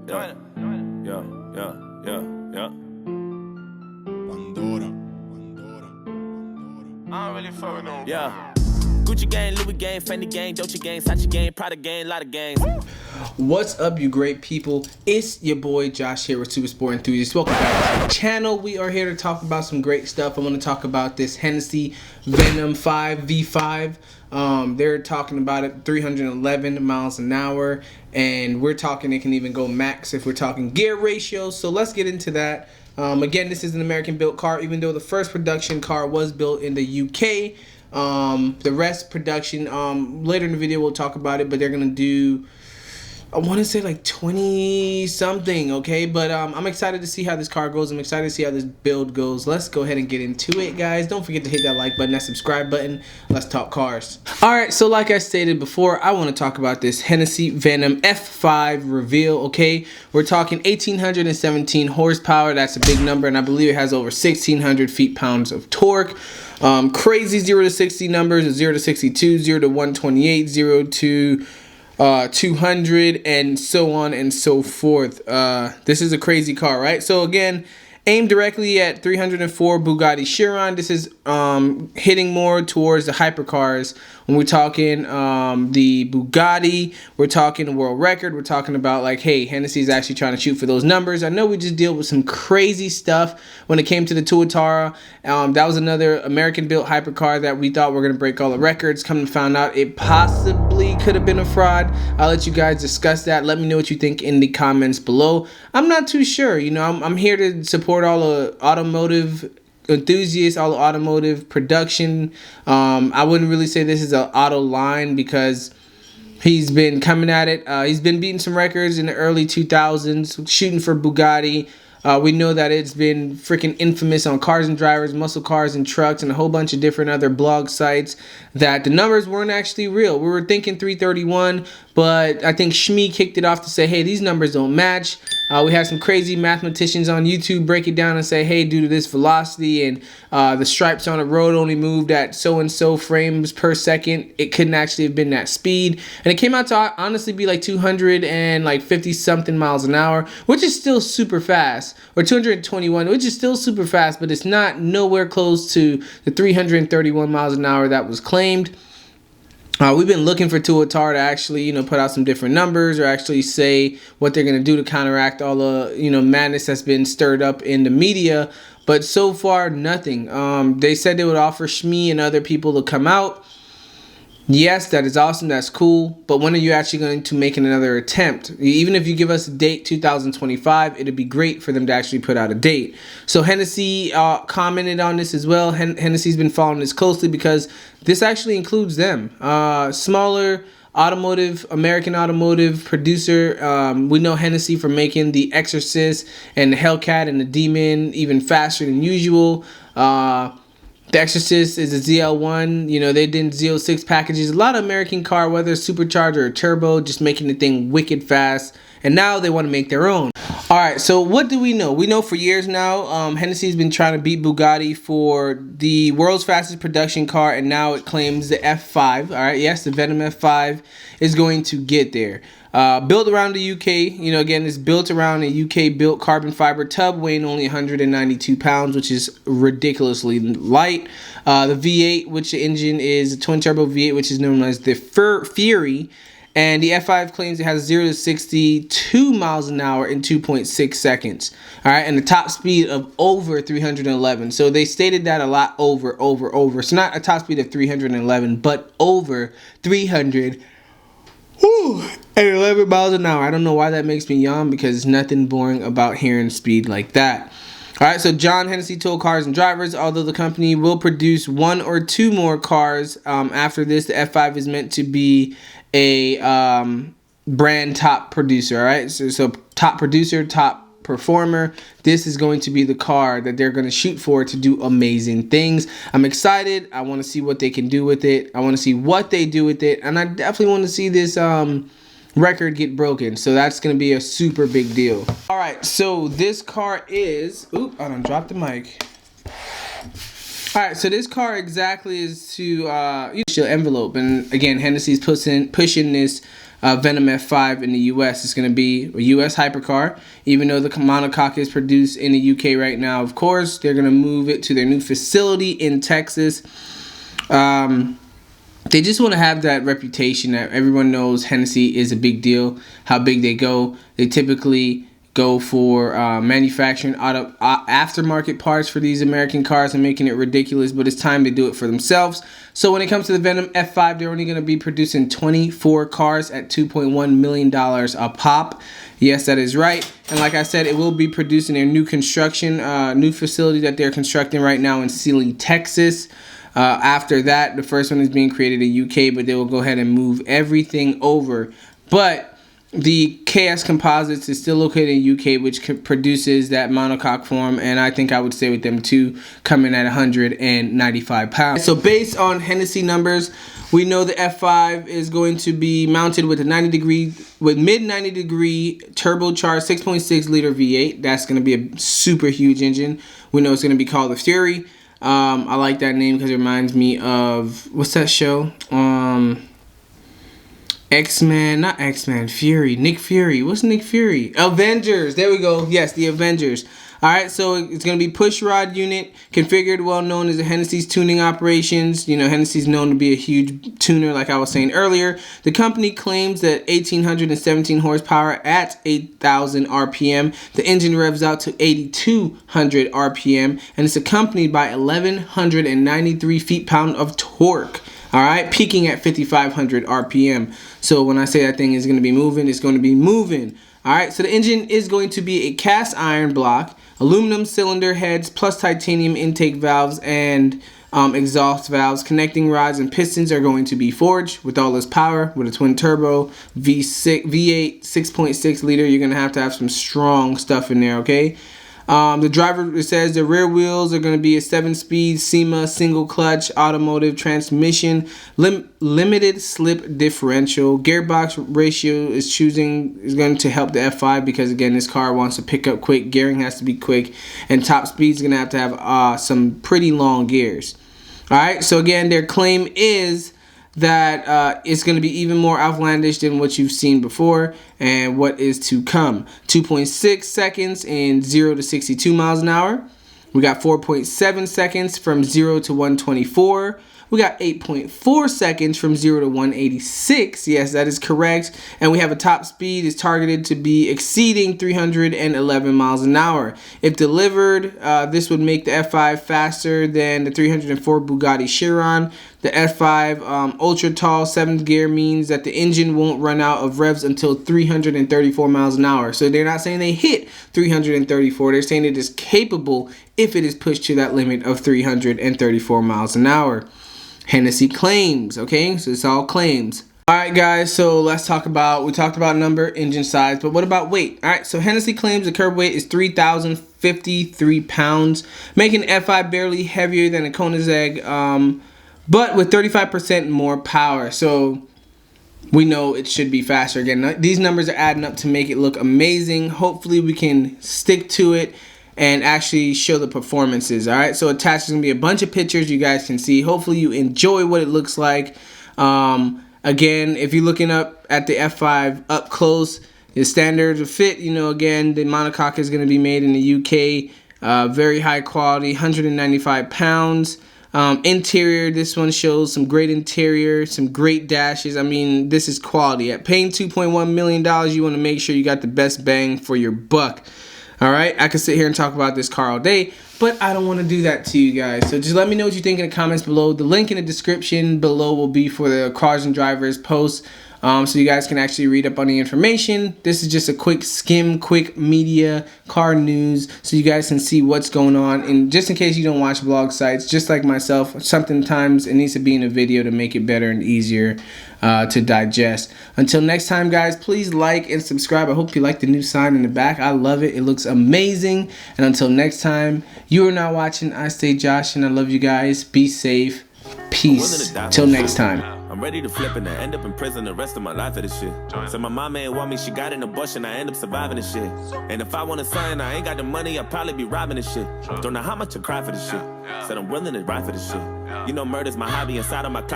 yeah, yeah, yeah, yeah, yeah. Pandora. I don't really fuck with no. Yeah. Gucci gang, Louis gang, Fendi gang, Dolce gang, Sachi gang, Prada gang, lot of gangs. What's up, you great people? It's your boy Josh here with Super Sport Enthusiast. Welcome back to the channel. We are here to talk about some great stuff. I want to talk about this Hennessey Venom 5v5. They're talking about it 311 miles an hour, and we're talking it can even go max if we're talking gear ratio. So let's get into that. Again, this is an American built car, even though the first production car was built in the UK. The rest production, later in the video we'll talk about it, but they're gonna do, I want to say like 20 something, okay? But I'm excited to see how this car goes. I'm excited to see how this build goes. Let's go ahead and get into it, guys. Don't forget to hit that like button, that subscribe button. Let's talk cars. All right, so like I stated before, I want to talk about this Hennessey Venom F5 reveal, okay? We're talking 1,817 horsepower. That's a big number, and I believe it has over 1,600 feet-pounds of torque. Crazy 0 to 60 numbers, 0 to 62, 0 to 128, 0 to 200, and so on and so forth. This is a crazy car, right? So again, aimed directly at 304 Bugatti Chiron. This is hitting more towards the hypercars. When we're talking the Bugatti, we're talking world record. We're talking about like, hey, Hennessey's actually trying to shoot for those numbers. I know we just deal with some crazy stuff when it came to the Tuatara. That was another American-built hypercar that we thought were going to break all the records. Come to find out, it possibly could have been a fraud. I'll let you guys discuss that. Let me know what you think in the comments below. I'm not too sure. You know, I'm here to support all the automotive enthusiasts, all the automotive production. I wouldn't really say this is an auto line because he's been coming at it. He's been beating some records in the early 2000s, shooting for Bugatti. We know that it's been freaking infamous on Cars and Drivers, Muscle Cars and Trucks, and a whole bunch of different other blog sites that the numbers weren't actually real. We were thinking 331, but I think Shmi kicked it off to say, hey, these numbers don't match. We had some crazy mathematicians on YouTube break it down and say, hey, due to this velocity and the stripes on the road only moved at so-and-so frames per second, it couldn't actually have been that speed. And it came out to honestly be like 250 something miles an hour, which is still super fast, or 221, which is still super fast, but it's not nowhere close to the 331 miles an hour that was claimed. We've been looking for Tuatara to actually, you know, put out some different numbers or actually say what they're going to do to counteract all the, you know, madness that's been stirred up in the media. But so far, nothing. They said they would offer Shmi and other people to come out. Yes, that is awesome. That's cool. But when are you actually going to make another attempt? Even if you give us a date, 2025, it'd be great for them to actually put out a date. So Hennessey commented on this as well. Hennessey's been following this closely because this actually includes them. Smaller American automotive producer. We know Hennessey for making the Exorcist and the Hellcat and the Demon even faster than usual. The Exorcist is a ZL1. You know, they did Z06 packages. A lot of American car, whether it's supercharger or turbo, just making the thing wicked fast. And now they want to make their own. All right, so what do we know? We know for years now, Hennessey's been trying to beat Bugatti for the world's fastest production car, and now it claims the F5. All right, yes, the Venom F5 is going to get there. Built around the UK, you know, again, it's built around a UK-built carbon fiber tub weighing only 192 pounds, which is ridiculously light. The V8, which the engine is a twin-turbo V8, which is known as the Fury. And the F5 claims it has 0 to 62 miles an hour in 2.6 seconds. All right, and the top speed of over 311. So they stated that a lot, over. So not a top speed of 311, but over 300. At 11 miles an hour. I don't know why that makes me yawn, because there's nothing boring about hearing speed like that. All right, so John Hennessey told Cars and Drivers, although the company will produce 1 or 2 more cars after this, the F5 is meant to be a brand top producer. All right, so top producer, top performer. This is going to be the car that they're going to shoot for to do amazing things. I'm excited. I want to see what they can do with it. I want to see what they do with it, and I definitely want to see this record get broken. So that's going to be a super big deal. All right, so this car is, oop, I done dropped the mic. All right, so this car exactly is to envelope, and again, Hennessey's pushing this Venom F5 in the U.S. It's going to be a U.S. hypercar, even though the monocoque is produced in the U.K. right now. Of course, they're going to move it to their new facility in Texas. They just want to have that reputation that everyone knows Hennessey is a big deal, how big they go. They typically go for manufacturing aftermarket parts for these American cars and making it ridiculous, but it's time to do it for themselves. So when it comes to the Venom F5, they're only going to be producing 24 cars at $2.1 million a pop. Yes, that is right. And like I said, it will be produced in their new construction, new facility that they're constructing right now in Sealy, Texas. After that, the first one is being created in UK, but they will go ahead and move everything over. But the KS Composites is still located in UK, which produces that monocoque form, and I think I would stay with them too, coming at 195 pounds. So based on Hennessey numbers, we know the F5 is going to be mounted with a mid 90 degree turbocharged 6.6 liter V8. That's going to be a super huge engine. We know it's going to be called the Fury. I like that name because it reminds me of, what's that show? X-Men, not X-Men, Fury, Nick Fury. What's Nick Fury? Avengers. There we go. Yes, the Avengers. All right, so it's going to be push rod unit, configured, well known as the Hennessey's tuning operations. You know, Hennessey's known to be a huge tuner, like I was saying earlier. The company claims that 1,817 horsepower at 8,000 RPM. The engine revs out to 8,200 RPM, and it's accompanied by 1,193 feet-pound of torque. All right, peaking at 5,500 RPM. So when I say that thing is going to be moving, it's going to be moving. All right, so the engine is going to be a cast iron block, aluminum cylinder heads plus titanium intake valves and exhaust valves. Connecting rods and pistons are going to be forged with all this power with a twin turbo V8 6.6 liter. You're going to have some strong stuff in there, okay? The driver, it says the rear wheels are going to be a 7-speed SEMA single clutch automotive transmission, limited slip differential. Gearbox ratio is going to help the F5 because, again, this car wants to pick up quick. Gearing has to be quick, and top speed is going to have some pretty long gears. All right, so again, their claim is that it's going to be even more outlandish than what you've seen before and what is to come. 2.6 seconds in 0 to 62 miles an hour. We got 4.7 seconds from 0 to 124. We got 8.4 seconds from 0 to 186. Yes, that is correct. And we have a top speed is targeted to be exceeding 311 miles an hour. If delivered, this would make the F5 faster than the 304 Bugatti Chiron. The F5 ultra tall 7th gear means that the engine won't run out of revs until 334 miles an hour. So they're not saying they hit 334. They're saying it is capable if it is pushed to that limit of 334 miles an hour. Hennessey claims, okay? So it's all claims. All right, guys, so we talked about number, engine size, but what about weight? All right, so Hennessey claims the curb weight is 3,053 pounds, making the F5 barely heavier than a Koenigsegg, but with 35% more power. So we know it should be faster. Again, these numbers are adding up to make it look amazing. Hopefully we can stick to it and actually show the performances. All right, so attached is gonna be a bunch of pictures you guys can see. Hopefully you enjoy what it looks like. Again, if you're looking up at the F5 up close, the standards of fit, you know, again, the monocoque is gonna be made in the UK. Very high quality, 195 pounds. Interior, this one shows some great interior, some great dashes. I mean, this is quality. At paying $2.1 million, you want to make sure you got the best bang for your buck. All right, I could sit here and talk about this car all day, but I don't want to do that to you guys. So just let me know what you think in the comments below. The link in the description below will be for the Cars and Drivers post, so you guys can actually read up on the information. This is just a quick skim, quick media car news, so you guys can see what's going on. And just in case you don't watch blog sites, just like myself, sometimes it needs to be in a video to make it better and easier to digest. Until next time, guys, please like and subscribe. I hope you like the new sign in the back. I love it. It looks amazing. And until next time, you are now watching I Stay Josh, and I love you guys. Be safe. Peace. Till next time. I'm ready to flip and end up in prison the rest of my life for this shit. So my mama ain't want me, she got an abortion, I end up surviving this shit. And if I want a son, I ain't got the money, I'll probably be robbing this shit. Don't know how much to cry for this shit. Said I'm willing to ride for this shit. You know murder's my hobby inside of my closet.